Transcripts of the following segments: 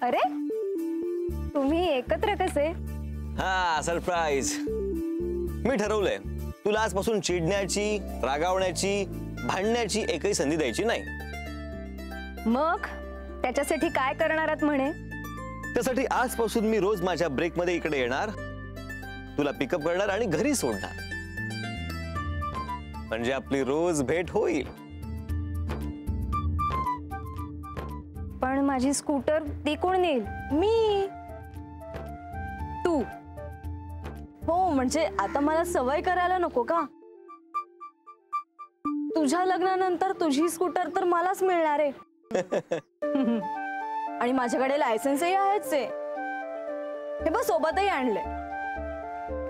अरे तुम्ही एकत्र कसे? हा सरप्राईज. मी ठरवलंय तुला आजपासून चिडण्याची, रागावण्याची, भांडण्याची एकही संधी द्यायची नाही. मग त्याच्यासाठी काय करणार आहात म्हणे? त्यासाठी आजपासून मी रोज माझ्या ब्रेक मध्ये इकडे येणार, तुला पिकअप करणार आणि घरी सोडणार. म्हणजे आपली रोज भेट होईल. पण माझी स्कूटर ती कोण नेईल? मी. तू. हो म्हणजे आता मला सवय करायला नको का? तुझ्या लग्नानंतर तुझी स्कूटर तर मलाच मिळणार आहे. आणि माझ्याकडे लायसन्सही आहेच आहे. हे बघ सोबतही आणलंय.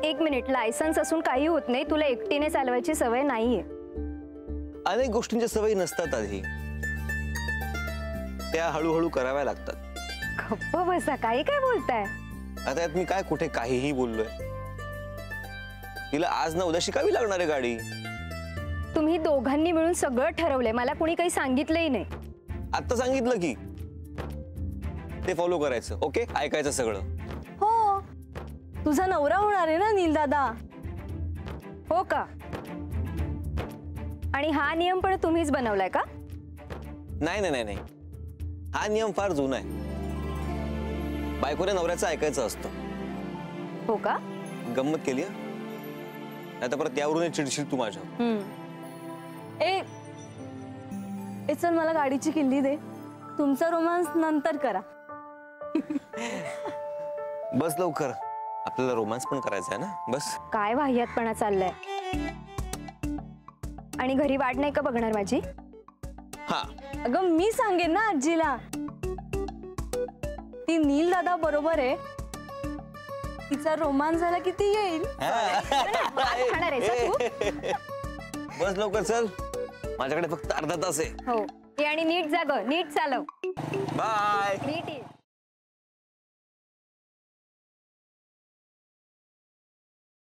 एक मिनिट, लायसन्स असून काही होत नाही. तुला एकटीने चालवायची सवय नाहीये. अनेक गोष्टींच्या सवयी नसतात आधी, त्या हळूहळू कराव्या लागतात. गप्प बसा, काही काय बोलताय? आता यात मी काय कुठे काहीही बोललोय? तिला आज ना उद्या शिकावी लागणार आहे गाडी. तुम्ही दोघांनी मिळून सगळं ठरवलंय, मला कुणी काही सांगितलंही नाही. आता सांगितलं की ते फॉलो करायचं. ओके, ऐकायचं सगळं. हो, तुझा नवरा होणार आहे ना नील दादा. हो का? आणि हा नियम पण तुम्हीच बनवलाय का? नाही नाही नाही नाही, हा नियम फार जुना आहे. बायकोने नवऱ्याचं ऐकायचं असतं. हो का? गंमत केली हा? आता परत यावरून चिडचिड तू माझ्या. ए चल, मला गाडीची किल्ली दे. तुमचा रोमांस नंतर करा. बस लवकर, आपल्याला रोमांस पण करायचा आहे ना. बस. काय वाह्यातपणा चाललाय. आणि घरी वाट नाही का बघणार माझी? हा, अगं मी सांगेन ना आजीला. ती नील दादा बरोबर आहे. तिचा रोमांस झाला की ती येईल. खाणार आहेस तू? बस लवकर चल, माझ्याकडे फक्त अर्धा तास आहे. हो, आणि नीट जाग, नीट चालव. बाय. नीट ये.